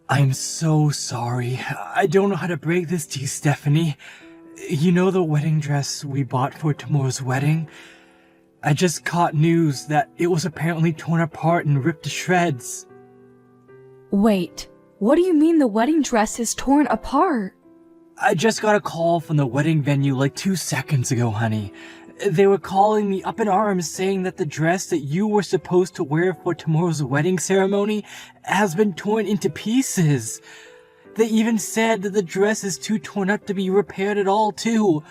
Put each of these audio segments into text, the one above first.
I'm so sorry. I don't know how to break this to you, Stephanie. You know the wedding dress we bought for tomorrow's wedding? I just caught news that it was apparently torn apart and ripped to shreds. Wait, what do you mean the wedding dress is torn apart? I just got a call from the wedding venue like 2 seconds ago, honey. They were calling me up in arms saying that the dress that you were supposed to wear for tomorrow's wedding ceremony has been torn into pieces. They even said that the dress is too torn up to be repaired at all, too.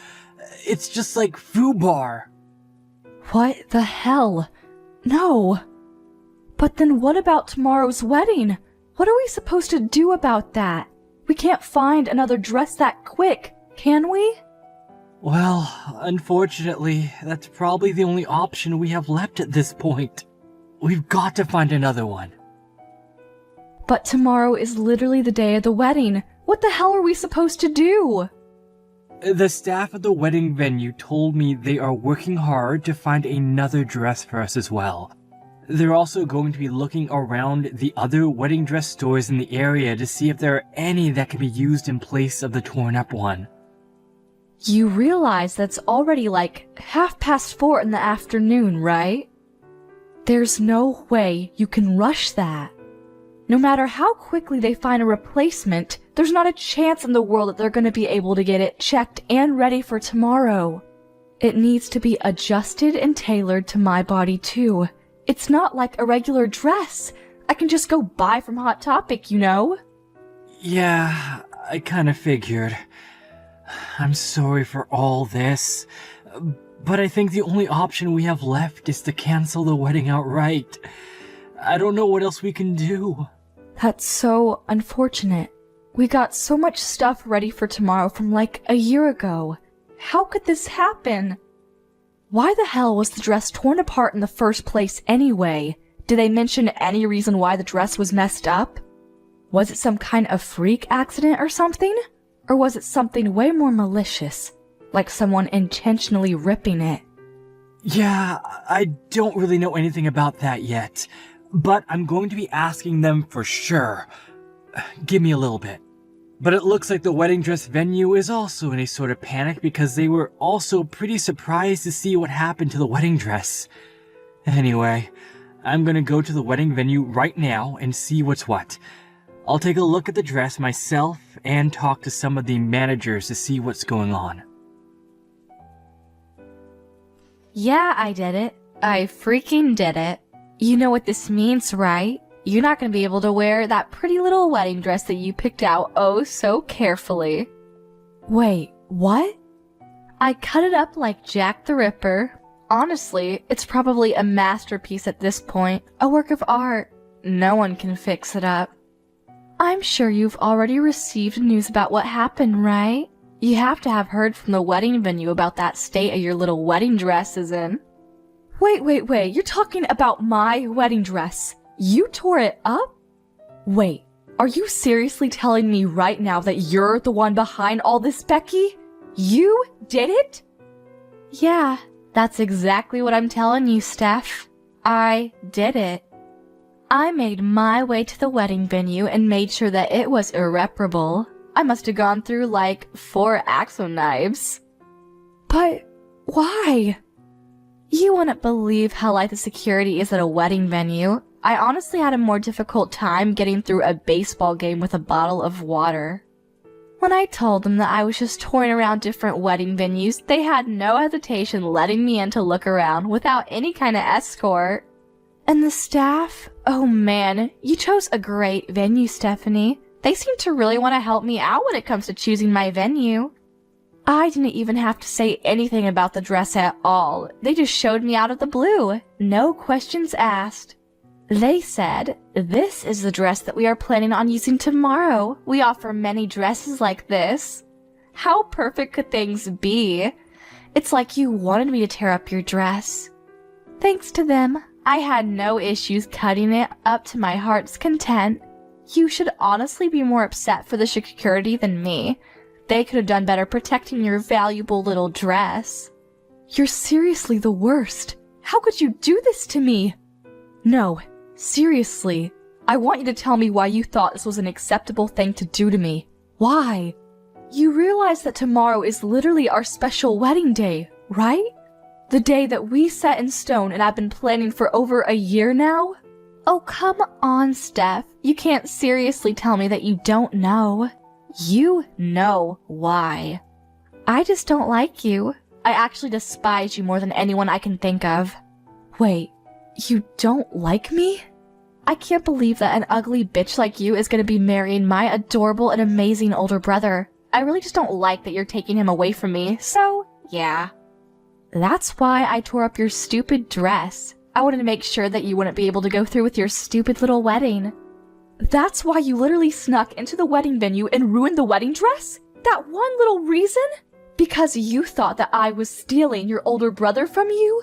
It's just like FUBAR. What the hell? No. But then what about tomorrow's wedding? What are we supposed to do about that? We can't find another dress that quick, can we? Well, unfortunately, that's probably the only option we have left at this point. We've got to find another one. But tomorrow is literally the day of the wedding. What the hell are we supposed to do? The staff at the wedding venue told me they are working hard to find another dress for us as well. They're also going to be looking around the other wedding dress stores in the area to see if there are any that can be used in place of the torn up one. You realize that's already like 4:30 in the afternoon, right? There's no way you can rush that. No matter how quickly they find a replacement, there's not a chance in the world that they're going to be able to get it checked and ready for tomorrow. It needs to be adjusted and tailored to my body too. It's not like a regular dress. I can just go buy from Hot Topic, you know? Yeah, I kinda figured. I'm sorry for all this, but I think the only option we have left is to cancel the wedding outright. I don't know what else we can do. That's so unfortunate. We got so much stuff ready for tomorrow from like a year ago. How could this happen? Why the hell was the dress torn apart in the first place anyway? Did they mention any reason why the dress was messed up? Was it some kind of freak accident or something? Or was it something way more malicious, like someone intentionally ripping it? Yeah, I don't really know anything about that yet, but I'm going to be asking them for sure. Give me a little bit. But it looks like the wedding dress venue is also in a sort of panic because they were also pretty surprised to see what happened to the wedding dress. Anyway, I'm gonna go to the wedding venue right now and see what's what. I'll take a look at the dress myself and talk to some of the managers to see what's going on. Yeah, I did it. I freaking did it. You know what this means, right? You're not going to be able to wear that pretty little wedding dress that you picked out oh so carefully. Wait, what? I cut it up like Jack the Ripper. Honestly, it's probably a masterpiece at this point, a work of art. No one can fix it up. I'm sure you've already received news about what happened, right? You have to have heard from the wedding venue about that state of your little wedding dress is in. Wait, you're talking about my wedding dress. You tore it up? Wait, are you seriously telling me right now that you're the one behind all this, Becky? You did it? Yeah, that's exactly what I'm telling you, Steph. I did it. I made my way to the wedding venue and made sure that it was irreparable. I must have gone through like 4 Axo knives. But why? You wouldn't believe how light the security is at a wedding venue. I honestly had a more difficult time getting through a baseball game with a bottle of water. When I told them that I was just touring around different wedding venues, they had no hesitation letting me in to look around without any kind of escort. And the staff? Oh man, you chose a great venue, Stephanie. They seem to really want to help me out when it comes to choosing my venue. I didn't even have to say anything about the dress at all. They just showed me out of the blue. No questions asked. They said, "This is the dress that we are planning on using tomorrow. We offer many dresses like this." How perfect could things be? It's like you wanted me to tear up your dress. Thanks to them, I had no issues cutting it up to my heart's content. You should honestly be more upset for the security than me. They could have done better protecting your valuable little dress. You're seriously the worst. How could you do this to me? No, seriously, I want you to tell me why you thought this was an acceptable thing to do to me. Why? You realize that tomorrow is literally our special wedding day, right? The day that we set in stone and I've been planning for over a year now? Oh, come on, Steph. You can't seriously tell me that you don't know. You know why. I just don't like you. I actually despise you more than anyone I can think of. Wait, you don't like me? I can't believe that an ugly bitch like you is gonna be marrying my adorable and amazing older brother. I really just don't like that you're taking him away from me, so yeah. That's why I tore up your stupid dress. I wanted to make sure that you wouldn't be able to go through with your stupid little wedding. That's why you literally snuck into the wedding venue and ruined the wedding dress? That one little reason? Because you thought that I was stealing your older brother from you?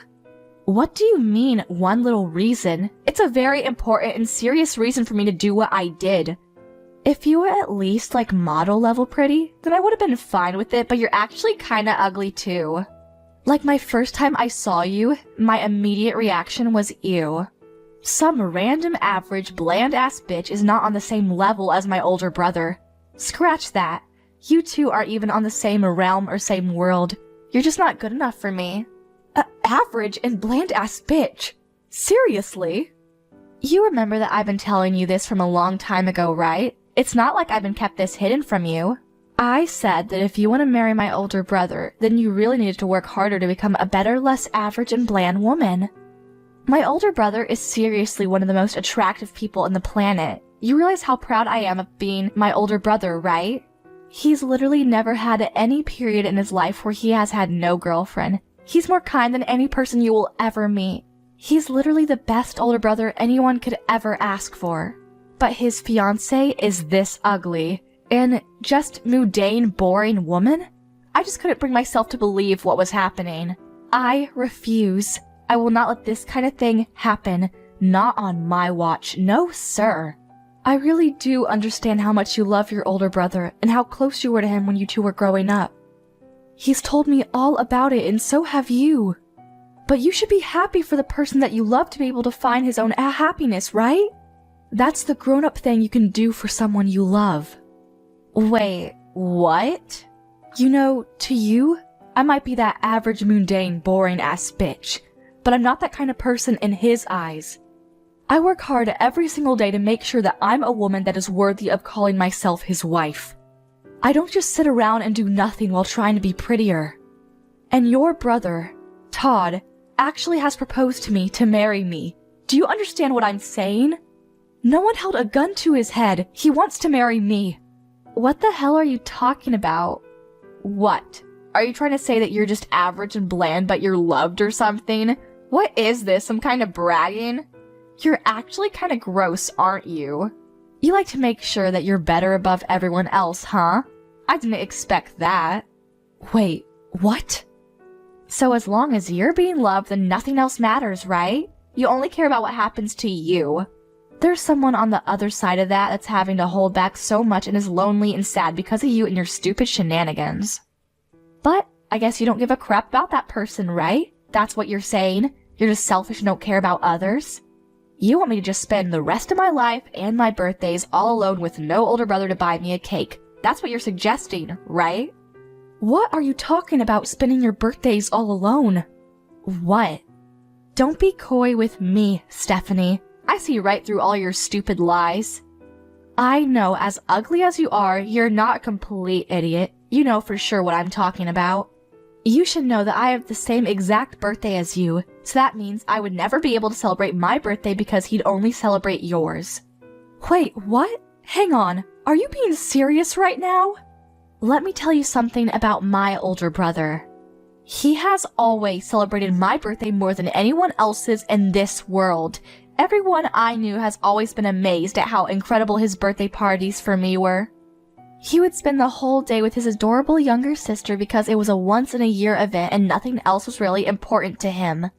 What do you mean, one little reason? It's a very important and serious reason for me to do what I did. If you were at least like model level pretty, then I would have been fine with it, but you're actually kinda ugly too. Like my first time I saw you, my immediate reaction was ew. Some random average bland ass bitch is not on the same level as my older brother. Scratch that. You two aren't even on the same realm or same world. You're just not good enough for me. Average and bland ass bitch. Seriously? You remember that I've been telling you this from a long time ago, right? It's not like I've been kept this hidden from you. I said that if you want to marry my older brother, then you really needed to work harder to become a better, less average and bland woman. My older brother is seriously one of the most attractive people on the planet. You realize how proud I am of being my older brother, right? He's literally never had any period in his life where he has had no girlfriend. He's more kind than any person you will ever meet. He's literally the best older brother anyone could ever ask for. But his fiancé is this ugly. And just mundane, boring woman? I just couldn't bring myself to believe what was happening. I refuse. I will not let this kind of thing happen. Not on my watch. No, sir. I really do understand how much you love your older brother and how close you were to him when you two were growing up. He's told me all about it, and so have you. But you should be happy for the person that you love to be able to find his own happiness, right? That's the grown-up thing you can do for someone you love. Wait, what? You know, to you, I might be that average, mundane, boring-ass bitch, but I'm not that kind of person in his eyes. I work hard every single day to make sure that I'm a woman that is worthy of calling myself his wife. I don't just sit around and do nothing while trying to be prettier. And your brother, Todd, actually has proposed to me to marry me. Do you understand what I'm saying? No one held a gun to his head. He wants to marry me. What the hell are you talking about? What? Are you trying to say that you're just average and bland but you're loved or something? What is this, some kind of bragging? You're actually kind of gross, aren't you? You like to make sure that you're better above everyone else, huh? I didn't expect that. Wait, what? So as long as you're being loved, then nothing else matters, right? You only care about what happens to you. There's someone on the other side of that that's having to hold back so much and is lonely and sad because of you and your stupid shenanigans. But I guess you don't give a crap about that person, right? That's what you're saying? You're just selfish and don't care about others? You want me to just spend the rest of my life and my birthdays all alone with no older brother to buy me a cake. That's what you're suggesting, right? What are you talking about, spending your birthdays all alone? What? Don't be coy with me, Stephanie. I see right through all your stupid lies. I know, as ugly as you are, you're not a complete idiot. You know for sure what I'm talking about. You should know that I have the same exact birthday as you, so that means I would never be able to celebrate my birthday because he'd only celebrate yours. Wait, what? Hang on, are you being serious right now? Let me tell you something about my older brother. He has always celebrated my birthday more than anyone else's in this world. Everyone I knew has always been amazed at how incredible his birthday parties for me were. He would spend the whole day with his adorable younger sister because it was a once-in-a-year event and nothing else was really important to him.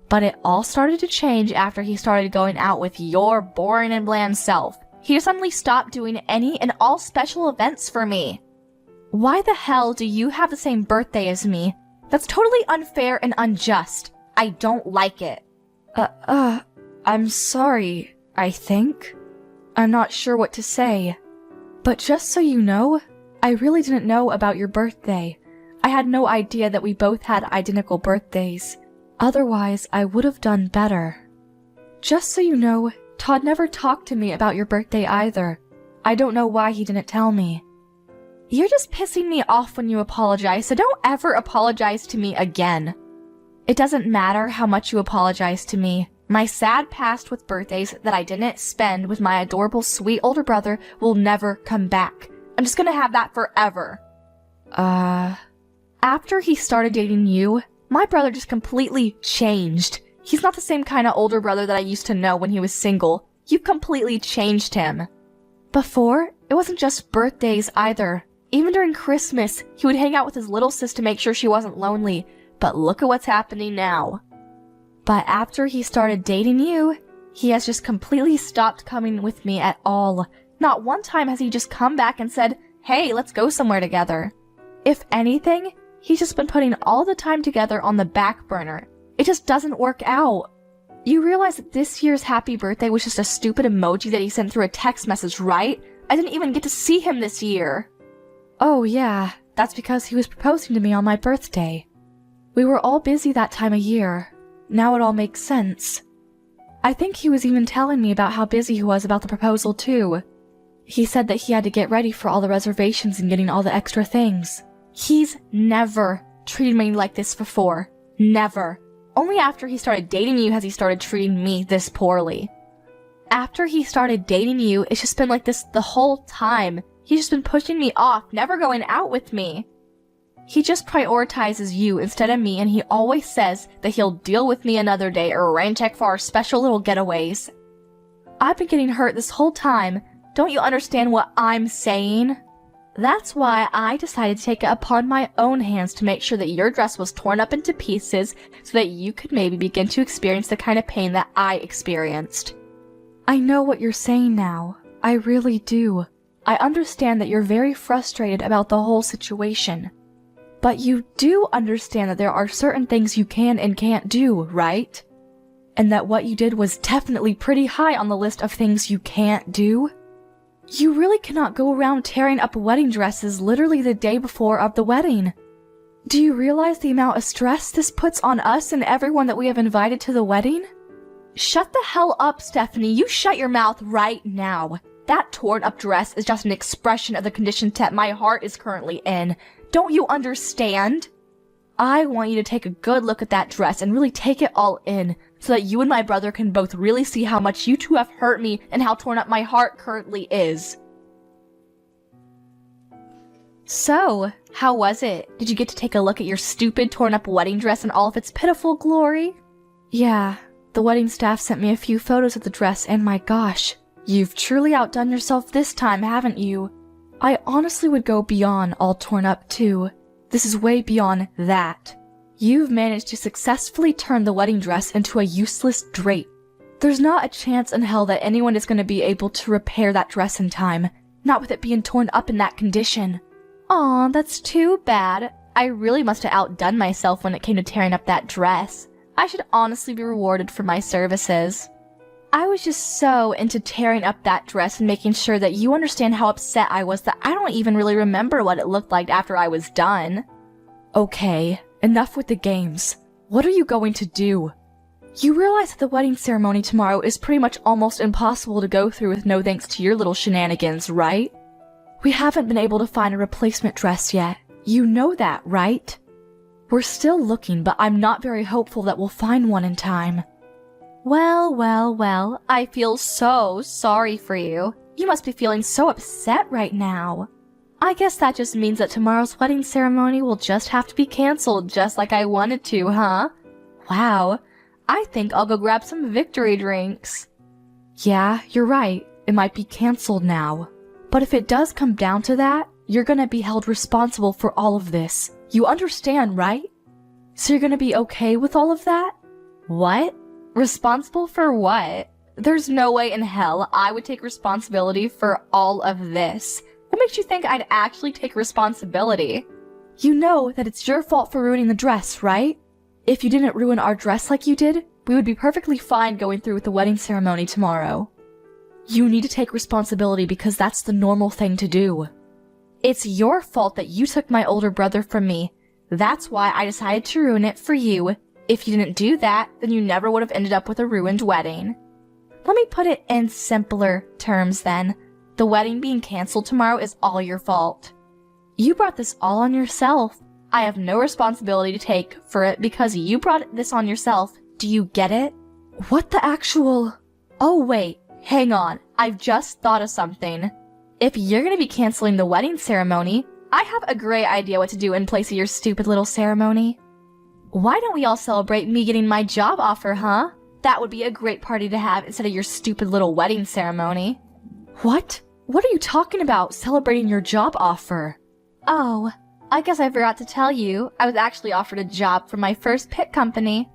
But it all started to change after he started going out with your boring and bland self. He suddenly stopped doing any and all special events for me. Why the hell do you have the same birthday as me? That's totally unfair and unjust. I don't like it. I'm sorry, I think. I'm not sure what to say. But just so you know, I really didn't know about your birthday. I had no idea that we both had identical birthdays. Otherwise, I would have done better. Just so you know, Todd never talked to me about your birthday either. I don't know why he didn't tell me. You're just pissing me off when you apologize, so don't ever apologize to me again. It doesn't matter how much you apologize to me. My sad past with birthdays that I didn't spend with my adorable sweet older brother will never come back. I'm just gonna have that forever. After he started dating you, my brother just completely changed. He's not the same kind of older brother that I used to know when he was single. You've completely changed him. Before, it wasn't just birthdays either. Even during Christmas, he would hang out with his little sis to make sure she wasn't lonely. But look at what's happening now. But after he started dating you, he has just completely stopped coming with me at all. Not one time has he just come back and said, "Hey, let's go somewhere together." If anything, he's just been putting all the time together on the back burner. It just doesn't work out. You realize that this year's happy birthday was just a stupid emoji that he sent through a text message, right? I didn't even get to see him this year. Oh yeah, that's because he was proposing to me on my birthday. We were all busy that time of year. Now it all makes sense. I think he was even telling me about how busy he was about the proposal too. He said that he had to get ready for all the reservations and getting all the extra things. He's never treated me like this before. Never. Only after he started dating you has he started treating me this poorly. After he started dating you, it's just been like this the whole time. He's just been pushing me off, never going out with me. He just prioritizes you instead of me, and he always says that he'll deal with me another day or rain check for our special little getaways. I've been getting hurt this whole time. Don't you understand what I'm saying? That's why I decided to take it upon my own hands to make sure that your dress was torn up into pieces so that you could maybe begin to experience the kind of pain that I experienced. I know what you're saying now. I really do. I understand that you're very frustrated about the whole situation. But you do understand that there are certain things you can and can't do, right? And that what you did was definitely pretty high on the list of things you can't do? You really cannot go around tearing up wedding dresses literally the day before of the wedding. Do you realize the amount of stress this puts on us and everyone that we have invited to the wedding? Shut the hell up, Stephanie. You shut your mouth right now. That torn up dress is just an expression of the condition that my heart is currently in. Don't you understand? I want you to take a good look at that dress and really take it all in, so that you and my brother can both really see how much you two have hurt me and how torn up my heart currently is. So, how was it? Did you get to take a look at your stupid torn up wedding dress in all of its pitiful glory? Yeah, the wedding staff sent me a few photos of the dress, and my gosh, you've truly outdone yourself this time, haven't you? I honestly would go beyond all torn up too. This is way beyond that. You've managed to successfully turn the wedding dress into a useless drape. There's not a chance in hell that anyone is going to be able to repair that dress in time, not with it being torn up in that condition. Aw, that's too bad. I really must have outdone myself when it came to tearing up that dress. I should honestly be rewarded for my services. I was just so into tearing up that dress and making sure that you understand how upset I was that I don't even really remember what it looked like after I was done. Okay, enough with the games. What are you going to do? You realize that the wedding ceremony tomorrow is pretty much almost impossible to go through with no thanks to your little shenanigans, right? We haven't been able to find a replacement dress yet. You know that, right? We're still looking, but I'm not very hopeful that we'll find one in time. Well, I feel so sorry for you. You must be feeling so upset right now. I guess that just means that tomorrow's wedding ceremony will just have to be canceled just like I wanted to, huh? Wow, I think I'll go grab some victory drinks. Yeah, you're right. It might be canceled now. But if it does come down to that, you're gonna be held responsible for all of this. You understand, right? So you're gonna be okay with all of that? What? Responsible for what? There's no way in hell I would take responsibility for all of this. What makes you think I'd actually take responsibility? You know that it's your fault for ruining the dress, right? If you didn't ruin our dress like you did, we would be perfectly fine going through with the wedding ceremony tomorrow. You need to take responsibility because that's the normal thing to do. It's your fault that you took my older brother from me. That's why I decided to ruin it for you. If you didn't do that, then you never would have ended up with a ruined wedding. Let me put it in simpler terms then. The wedding being canceled tomorrow is all your fault. You brought this all on yourself. I have no responsibility to take for it because you brought this on yourself. Do you get it? What the actual... Oh wait, hang on. I've just thought of something. If you're gonna be canceling the wedding ceremony, I have a great idea what to do in place of your stupid little ceremony. Why don't we all celebrate me getting my job offer, huh? That would be a great party to have instead of your stupid little wedding ceremony. What? What are you talking about, celebrating your job offer? Oh, I guess I forgot to tell you, I was actually offered a job from my first pit company.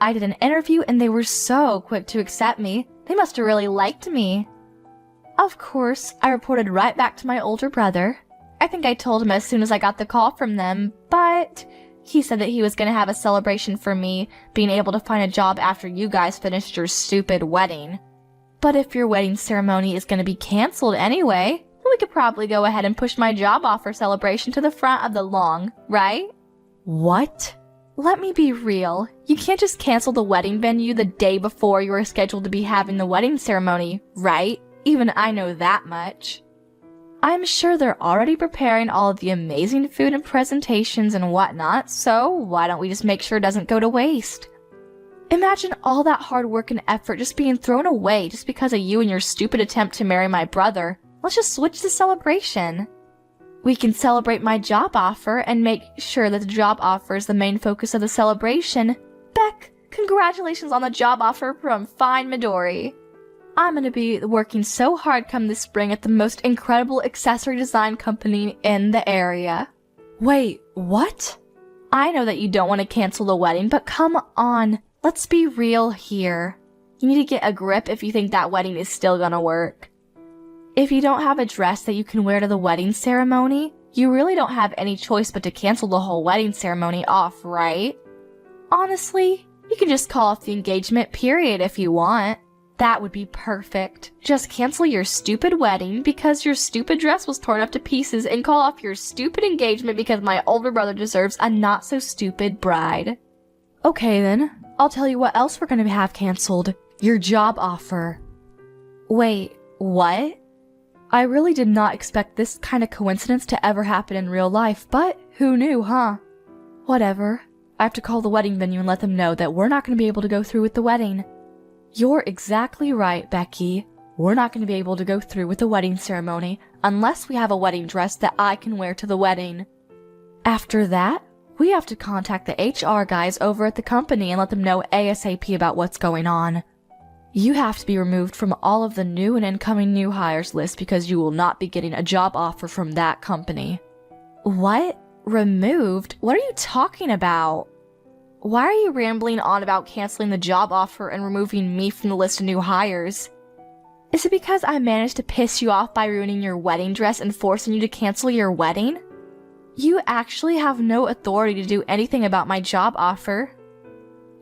I did an interview and they were so quick to accept me. They must have really liked me. Of course, I reported right back to my older brother. I think I told him as soon as I got the call from them, but he said that he was going to have a celebration for me being able to find a job after you guys finished your stupid wedding. But if your wedding ceremony is going to be canceled anyway, we could probably go ahead and push my job offer celebration to the front of the lawn, right? What? Let me be real. You can't just cancel the wedding venue the day before you are scheduled to be having the wedding ceremony, right? Even I know that much. I'm sure they're already preparing all of the amazing food and presentations and whatnot, so why don't we just make sure it doesn't go to waste? Imagine all that hard work and effort just being thrown away just because of you and your stupid attempt to marry my brother. Let's just switch the celebration. We can celebrate my job offer and make sure that the job offer is the main focus of the celebration. Beck, congratulations on the job offer from Fine Midori. I'm gonna be working so hard come this spring at the most incredible accessory design company in the area. Wait, what? I know that you don't want to cancel the wedding, but come on, let's be real here. You need to get a grip if you think that wedding is still gonna work. If you don't have a dress that you can wear to the wedding ceremony, you really don't have any choice but to cancel the whole wedding ceremony off, right? Honestly, you can just call off the engagement period if you want. That would be perfect. Just cancel your stupid wedding because your stupid dress was torn up to pieces and call off your stupid engagement because my older brother deserves a not-so-stupid bride. Okay then, I'll tell you what else we're gonna have canceled. Your job offer. Wait, what? I really did not expect this kind of coincidence to ever happen in real life, but who knew, huh? Whatever. I have to call the wedding venue and let them know that we're not gonna be able to go through with the wedding. You're exactly right, Becky. We're not going to be able to go through with the wedding ceremony unless we have a wedding dress that I can wear to the wedding. After that, we have to contact the HR guys over at the company and let them know ASAP about what's going on. You have to be removed from all of the new and incoming new hires list because you will not be getting a job offer from that company. What? Removed? What are you talking about? Why are you rambling on about canceling the job offer and removing me from the list of new hires? Is it because I managed to piss you off by ruining your wedding dress and forcing you to cancel your wedding? You actually have no authority to do anything about my job offer.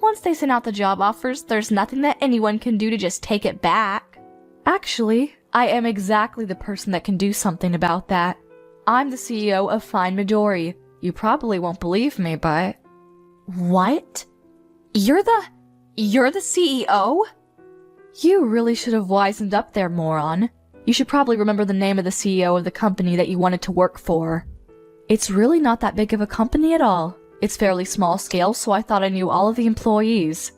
Once they send out the job offers, there's nothing that anyone can do to just take it back. Actually, I am exactly the person that can do something about that. I'm the CEO of Fine Midori. You probably won't believe me, but... What? You're the CEO? You really should have wisened up there, moron. You should probably remember the name of the CEO of the company that you wanted to work for. It's really not that big of a company at all. It's fairly small scale, so I thought I knew all of the employees.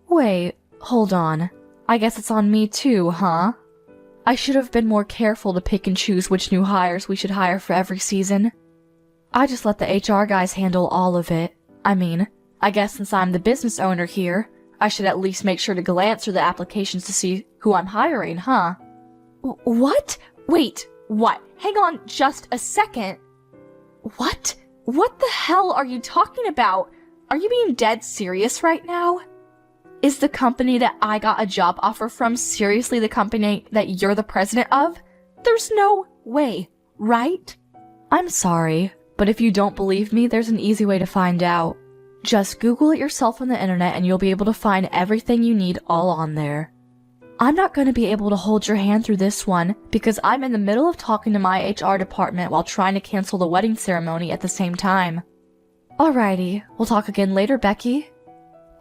Wait, hold on. I guess it's on me too, huh? I should have been more careful to pick and choose which new hires we should hire for every season. I just let the HR guys handle all of it. I mean, I guess since I'm the business owner here, I should at least make sure to glance through the applications to see who I'm hiring, huh? What? Wait, what? Hang on just a second. What? What the hell are you talking about? Are you being dead serious right now? Is the company that I got a job offer from seriously the company that you're the president of? There's no way, right? I'm sorry. But if you don't believe me, there's an easy way to find out. Just Google it yourself on the internet and you'll be able to find everything you need all on there. I'm not going to be able to hold your hand through this one because I'm in the middle of talking to my HR department while trying to cancel the wedding ceremony at the same time. Alrighty, we'll talk again later, Becky.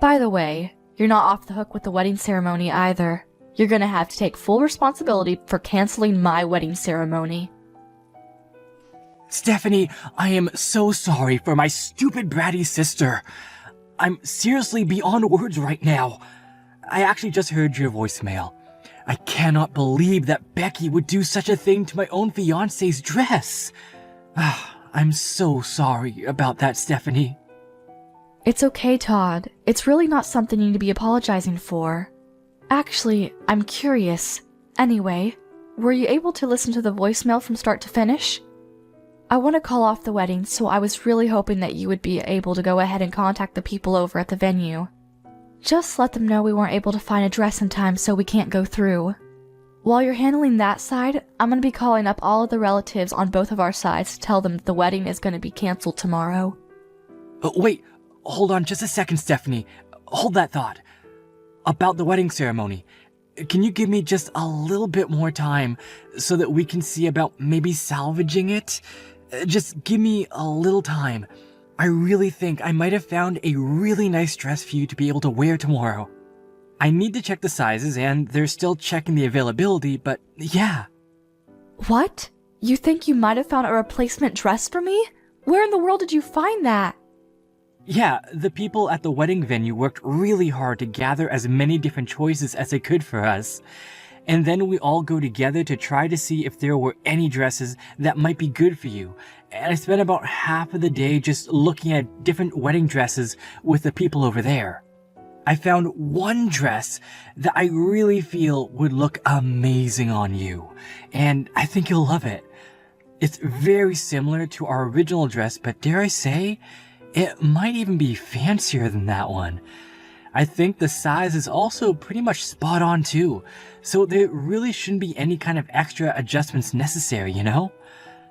By the way, you're not off the hook with the wedding ceremony either. You're going to have to take full responsibility for canceling my wedding ceremony. Stephanie, I am so sorry for my stupid bratty sister. I'm seriously beyond words right now. I actually just heard your voicemail. I cannot believe that Becky would do such a thing to my own fiancé's dress. I'm so sorry about that, Stephanie. It's okay, Todd. It's really not something you need to be apologizing for. Actually, I'm curious. Anyway, were you able to listen to the voicemail from start to finish? I want to call off the wedding, so I was really hoping that you would be able to go ahead and contact the people over at the venue. Just let them know we weren't able to find a dress in time, so we can't go through. While you're handling that side, I'm going to be calling up all of the relatives on both of our sides to tell them that the wedding is going to be canceled tomorrow. Wait, hold on just a second, Stephanie. Hold that thought. About the wedding ceremony, can you give me just a little bit more time so that we can see about maybe salvaging it? Just give me a little time. I really think I might have found a really nice dress for you to be able to wear tomorrow. I need to check the sizes and they're still checking the availability, but yeah. What? You think you might have found a replacement dress for me? Where in the world did you find that? Yeah, the people at the wedding venue worked really hard to gather as many different choices as they could for us. And then we all go together to try to see if there were any dresses that might be good for you. And I spent about half of the day just looking at different wedding dresses with the people over there. I found one dress that I really feel would look amazing on you, and I think you'll love it. It's very similar to our original dress, but dare I say, it might even be fancier than that one. I think the size is also pretty much spot on too, so there really shouldn't be any kind of extra adjustments necessary, you know?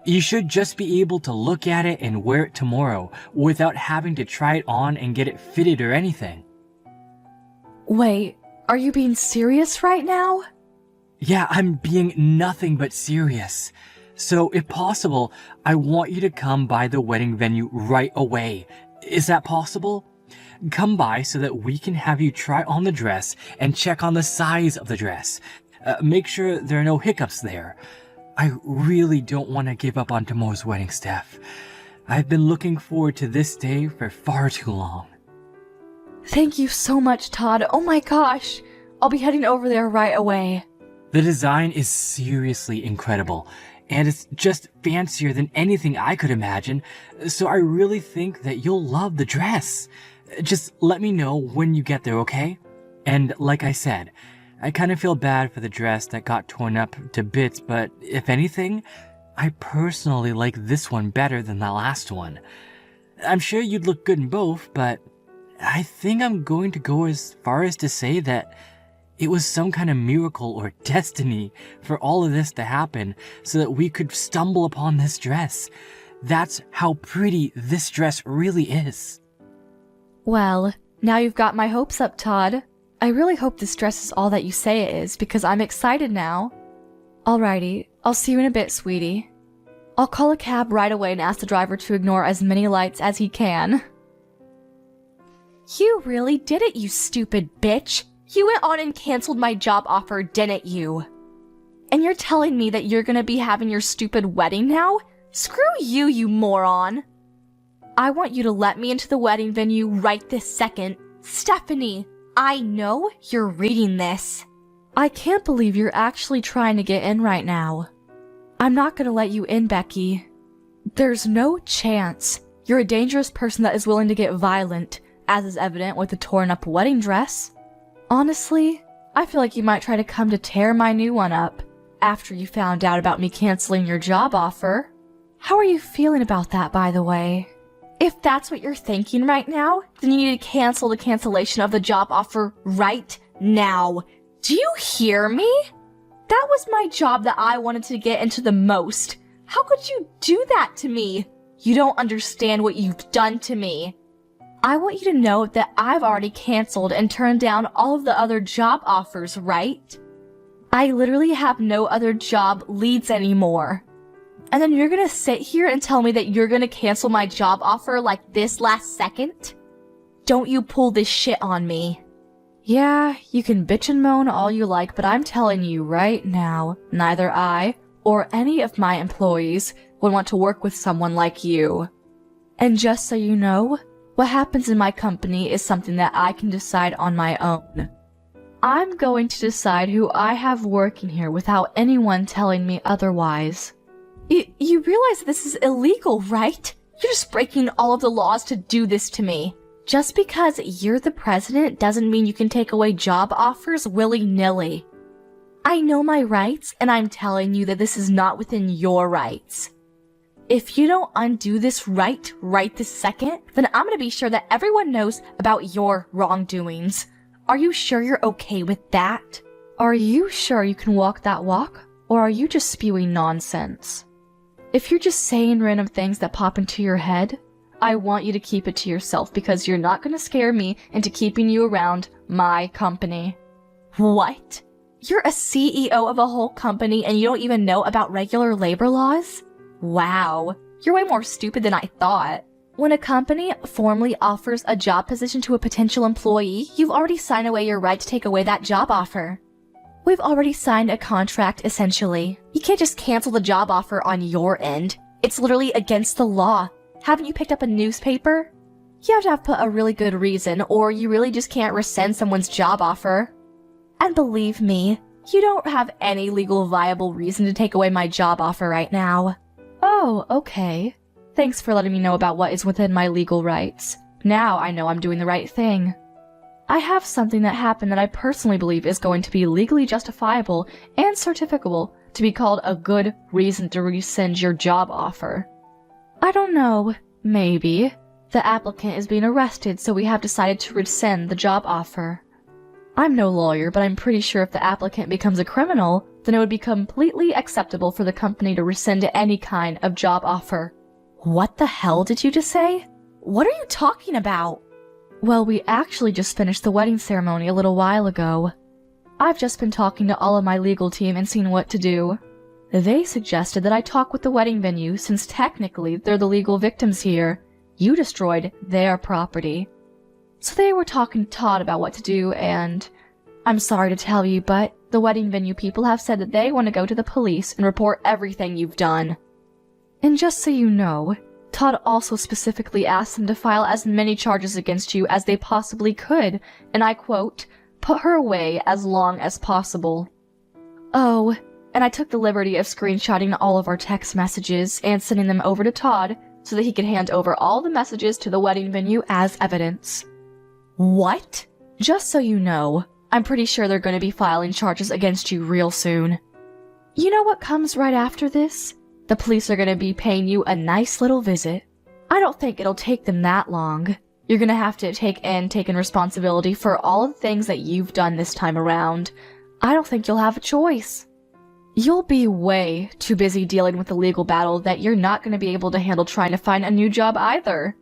You should just be able to look at it and wear it tomorrow without having to try it on and get it fitted or anything. Wait, are you being serious right now? Yeah, I'm being nothing but serious. So if possible, I want you to come by the wedding venue right away. Is that possible? Come by so that we can have you try on the dress and check on the size of the dress. Make sure there are no hiccups there. I really don't want to give up on tomorrow's wedding, Steph. I've been looking forward to this day for far too long. Thank you so much, Todd. Oh my gosh. I'll be heading over there right away. The design is seriously incredible, and it's just fancier than anything I could imagine, so I really think that you'll love the dress. Just let me know when you get there, okay? And like I said, I kind of feel bad for the dress that got torn up to bits, but if anything, I personally like this one better than the last one. I'm sure you'd look good in both, but I think I'm going to go as far as to say that it was some kind of miracle or destiny for all of this to happen so that we could stumble upon this dress. That's how pretty this dress really is. Well, now you've got my hopes up, Todd. I really hope this dress is all that you say it is because I'm excited now. Alrighty, I'll see you in a bit, sweetie. I'll call a cab right away and ask the driver to ignore as many lights as he can. You really did it, you stupid bitch. You went on and canceled my job offer, didn't you? And you're telling me that you're gonna be having your stupid wedding now? Screw you, you moron. I want you to let me into the wedding venue right this second. Stephanie, I know you're reading this. I can't believe you're actually trying to get in right now. I'm not gonna let you in, Becky. There's no chance. You're a dangerous person that is willing to get violent, as is evident with the torn up wedding dress. Honestly, I feel like you might try to come to tear my new one up after you found out about me canceling your job offer. How are you feeling about that, by the way? If that's what you're thinking right now, then you need to cancel the cancellation of the job offer right now. Do you hear me? That was my job that I wanted to get into the most. How could you do that to me? You don't understand what you've done to me. I want you to know that I've already canceled and turned down all of the other job offers, right? I literally have no other job leads anymore. And then you're gonna sit here and tell me that you're gonna cancel my job offer like this last second? Don't you pull this shit on me. Yeah, you can bitch and moan all you like, but I'm telling you right now, neither I or any of my employees would want to work with someone like you. And just so you know, what happens in my company is something that I can decide on my own. I'm going to decide who I have working here without anyone telling me otherwise. You realize this is illegal, right? You're just breaking all of the laws to do this to me. Just because you're the president doesn't mean you can take away job offers willy-nilly. I know my rights, and I'm telling you that this is not within your rights. If you don't undo this right this second, then I'm gonna be sure that everyone knows about your wrongdoings. Are you sure you're okay with that? Are you sure you can walk that walk? Or are you just spewing nonsense? If you're just saying random things that pop into your head, I want you to keep it to yourself because you're not gonna scare me into keeping you around my company. What? You're a CEO of a whole company and you don't even know about regular labor laws? Wow, you're way more stupid than I thought. When a company formally offers a job position to a potential employee, you've already signed away your right to take away that job offer. We've already signed a contract, essentially. You can't just cancel the job offer on your end. It's literally against the law. Haven't you picked up a newspaper? You have to have put a really good reason, or you really just can't rescind someone's job offer. And believe me, you don't have any legal viable reason to take away my job offer right now. Oh, okay. Thanks for letting me know about what is within my legal rights. Now I know I'm doing the right thing. I have something that happened that I personally believe is going to be legally justifiable and certificable to be called a good reason to rescind your job offer. I don't know, maybe. The applicant is being arrested, so we have decided to rescind the job offer. I'm no lawyer, but I'm pretty sure if the applicant becomes a criminal, then it would be completely acceptable for the company to rescind any kind of job offer. What the hell did you just say? What are you talking about? Well, we actually just finished the wedding ceremony a little while ago. I've just been talking to all of my legal team and seeing what to do. They suggested that I talk with the wedding venue since technically they're the legal victims here. You destroyed their property. So they were talking to Todd about what to do, and I'm sorry to tell you, but the wedding venue people have said that they want to go to the police and report everything you've done. And just so you know, Todd also specifically asked them to file as many charges against you as they possibly could, and I quote, put her away as long as possible. Oh, and I took the liberty of screenshotting all of our text messages and sending them over to Todd so that he could hand over all the messages to the wedding venue as evidence. What? Just so you know, I'm pretty sure they're going to be filing charges against you real soon. You know what comes right after this? The police are going to be paying you a nice little visit. I don't think it'll take them that long. You're going to have to take responsibility for all of the things that you've done this time around. I don't think you'll have a choice. You'll be way too busy dealing with the legal battle that you're not going to be able to handle trying to find a new job either.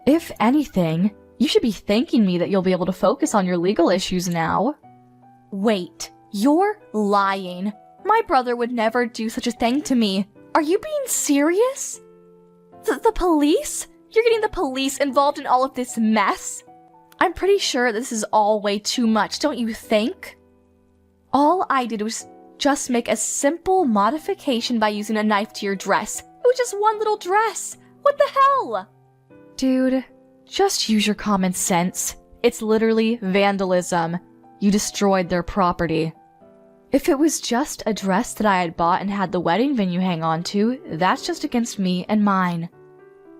If anything, you should be thanking me that you'll be able to focus on your legal issues now. Wait, you're lying. My brother would never do such a thing to me. Are you being serious? The police? You're getting the police involved in all of this mess? I'm pretty sure this is all way too much, don't you think? All I did was just make a simple modification by using a knife to your dress. It was just one little dress. What the hell? Dude, just use your common sense. It's literally vandalism. You destroyed their property. If it was just a dress that I had bought and had the wedding venue hang on to, that's just against me and mine.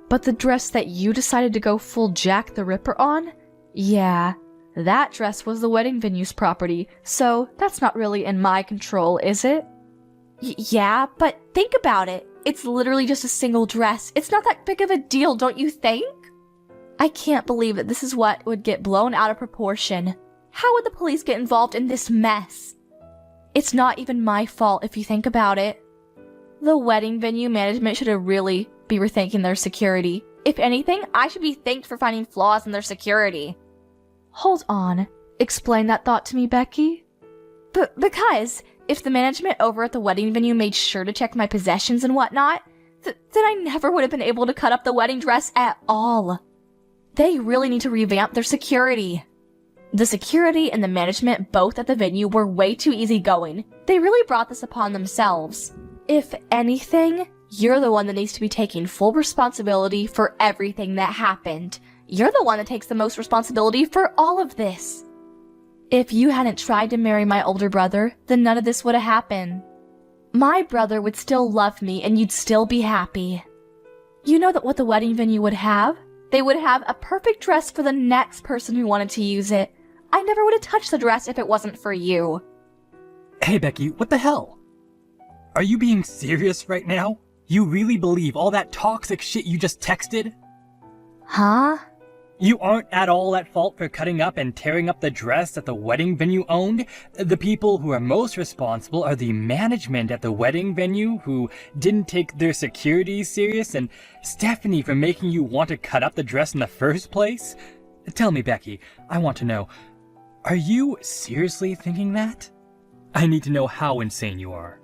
But the dress that you decided to go full Jack the Ripper on? Yeah, that dress was the wedding venue's property, so that's not really in my control, is it? Yeah, but think about it. It's literally just a single dress. It's not that big of a deal, don't you think? I can't believe that this is what would get blown out of proportion. How would the police get involved in this mess? It's not even my fault if you think about it. The wedding venue management should have really be rethinking their security. If anything, I should be thanked for finding flaws in their security. Hold on. Explain that thought to me, Becky. Because If the management over at the wedding venue made sure to check my possessions and whatnot, then I never would have been able to cut up the wedding dress at all. They really need to revamp their security. The security and the management both at the venue were way too easygoing. They really brought this upon themselves. If anything, you're the one that needs to be taking full responsibility for everything that happened. You're the one that takes the most responsibility for all of this. If you hadn't tried to marry my older brother, then none of this would have happened. My brother would still love me and you'd still be happy. You know that what the wedding venue would have? They would have a perfect dress for the next person who wanted to use it. I never would have touched the dress if it wasn't for you. Hey, Becky, what the hell? Are you being serious right now? You really believe all that toxic shit you just texted? Huh? You aren't at all at fault for cutting up and tearing up the dress that the wedding venue owned. The people who are most responsible are the management at the wedding venue who didn't take their security serious, and Stephanie for making you want to cut up the dress in the first place. Tell me, Becky, I want to know, are you seriously thinking that? I need to know how insane you are.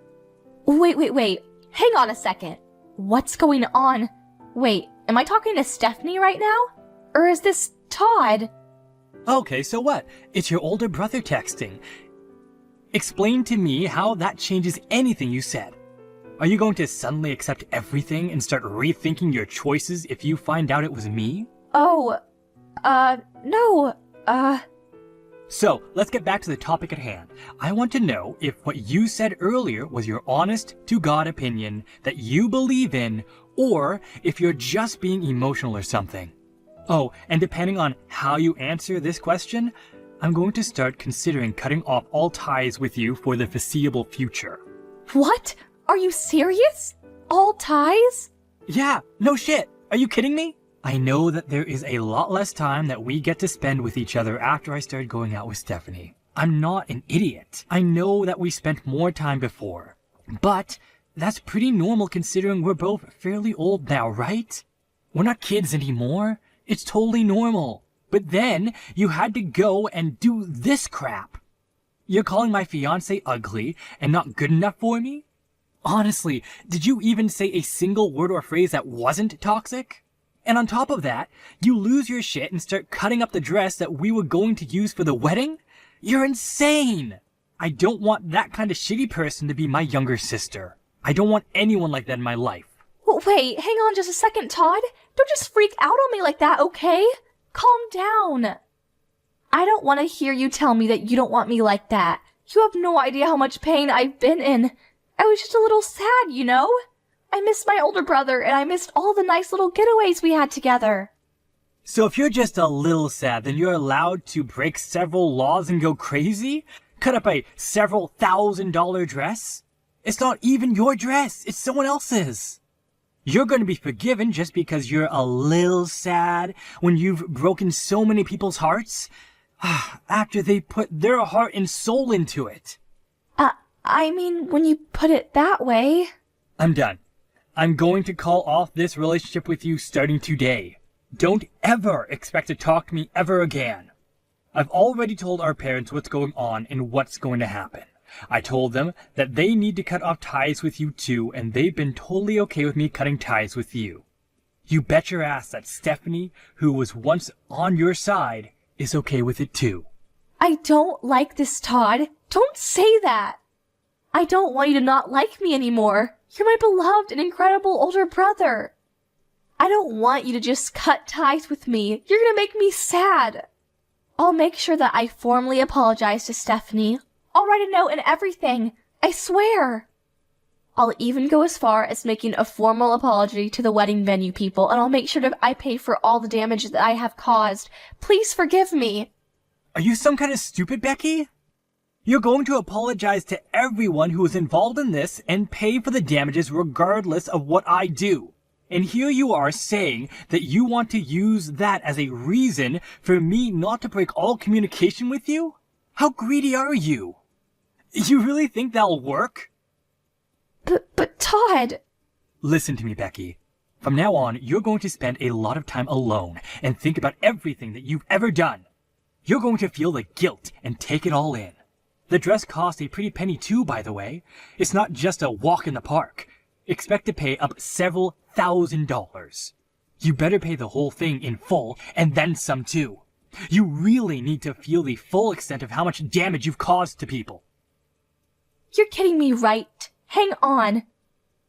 Wait. Hang on a second. What's going on? Wait, am I talking to Stephanie right now? Or is this Todd? Okay, so what? It's your older brother texting. Explain to me how that changes anything you said. Are you going to suddenly accept everything and start rethinking your choices if you find out it was me? Oh, no, So, let's get back to the topic at hand. I want to know if what you said earlier was your honest-to-God opinion that you believe in, or if you're just being emotional or something. Oh, and depending on how you answer this question, I'm going to start considering cutting off all ties with you for the foreseeable future. What? Are you serious? All ties? Yeah, no shit. Are you kidding me? I know that there is a lot less time that we get to spend with each other after I started going out with Stephanie. I'm not an idiot. I know that we spent more time before. But that's pretty normal considering we're both fairly old now, right? We're not kids anymore. It's totally normal. But then you had to go and do this crap. You're calling my fiancé ugly and not good enough for me? Honestly, did you even say a single word or phrase that wasn't toxic? And on top of that, you lose your shit and start cutting up the dress that we were going to use for the wedding? You're insane! I don't want that kind of shitty person to be my younger sister. I don't want anyone like that in my life. Wait, hang on just a second, Todd. Don't just freak out on me like that, okay? Calm down. I don't want to hear you tell me that you don't want me like that. You have no idea how much pain I've been in. I was just a little sad, you know? I missed my older brother, and I missed all the nice little getaways we had together. So if you're just a little sad, then you're allowed to break several laws and go crazy? Cut up a several $1,000 dress? It's not even your dress, it's someone else's. You're going to be forgiven just because you're a little sad when you've broken so many people's hearts after they put their heart and soul into it. I mean, when you put it that way... I'm done. I'm going to call off this relationship with you starting today. Don't ever expect to talk to me ever again. I've already told our parents what's going on and what's going to happen. I told them that they need to cut off ties with you too, and they've been totally okay with me cutting ties with you. You bet your ass that Stephanie, who was once on your side, is okay with it too. I don't like this, Todd. Don't say that. I don't want you to not like me anymore. You're my beloved and incredible older brother. I don't want you to just cut ties with me. You're gonna make me sad. I'll make sure that I formally apologize to Stephanie. I'll write a note and everything. I swear. I'll even go as far as making a formal apology to the wedding venue people, and I'll make sure that I pay for all the damage that I have caused. Please forgive me. Are you some kind of stupid, Becky? You're going to apologize to everyone who was involved in this and pay for the damages regardless of what I do. And here you are saying that you want to use that as a reason for me not to break all communication with you? How greedy are you? You really think that'll work? But Todd... Listen to me, Becky. From now on, you're going to spend a lot of time alone and think about everything that you've ever done. You're going to feel the guilt and take it all in. The dress cost a pretty penny too, by the way. It's not just a walk in the park. Expect to pay up several $1,000s. You better pay the whole thing in full, and then some too. You really need to feel the full extent of how much damage you've caused to people. You're kidding me, right? Hang on.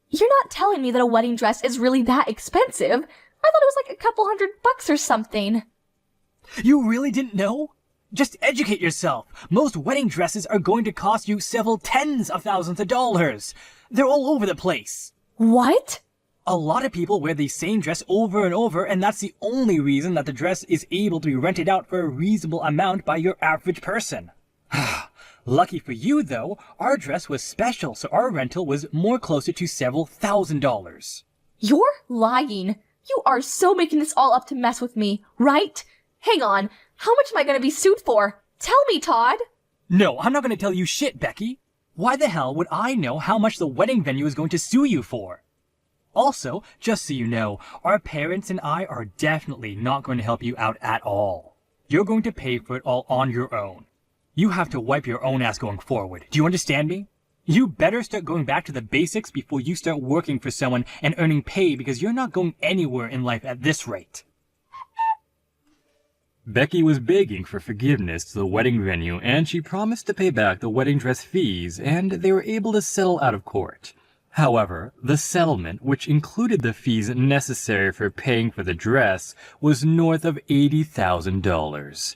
You're not telling me that a wedding dress is really that expensive. I thought it was like a couple $100 or something. You really didn't know? Just educate yourself. Most wedding dresses are going to cost you several tens of thousands of dollars. They're all over the place. What? A lot of people wear the same dress over and over, and that's the only reason that the dress is able to be rented out for a reasonable amount by your average person. Lucky for you, though, our dress was special, so our rental was more closer to several $1,000s. You're lying. You are so making this all up to mess with me, right? Hang on. How much am I going to be sued for? Tell me, Todd. No, I'm not going to tell you shit, Becky. Why the hell would I know how much the wedding venue is going to sue you for? Also, just so you know, our parents and I are definitely not going to help you out at all. You're going to pay for it all on your own. You have to wipe your own ass going forward. Do you understand me? You better start going back to the basics before you start working for someone and earning pay, because you're not going anywhere in life at this rate. Becky was begging for forgiveness to the wedding venue, and she promised to pay back the wedding dress fees, and they were able to settle out of court. However, the settlement, which included the fees necessary for paying for the dress, was north of $80,000.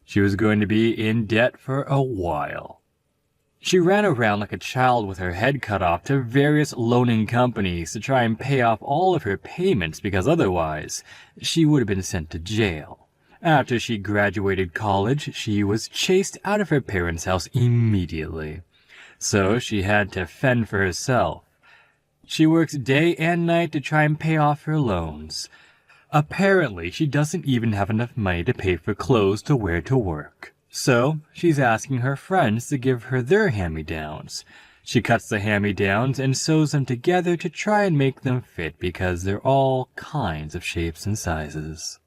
She was going to be in debt for a while. She ran around like a child with her head cut off to various loaning companies to try and pay off all of her payments, because otherwise she would have been sent to jail. After she graduated college, she was chased out of her parents' house immediately. So she had to fend for herself. She works day and night to try and pay off her loans. Apparently, she doesn't even have enough money to pay for clothes to wear to work. So she's asking her friends to give her their hand-me-downs. She cuts the hand-me-downs and sews them together to try and make them fit, because they're all kinds of shapes and sizes.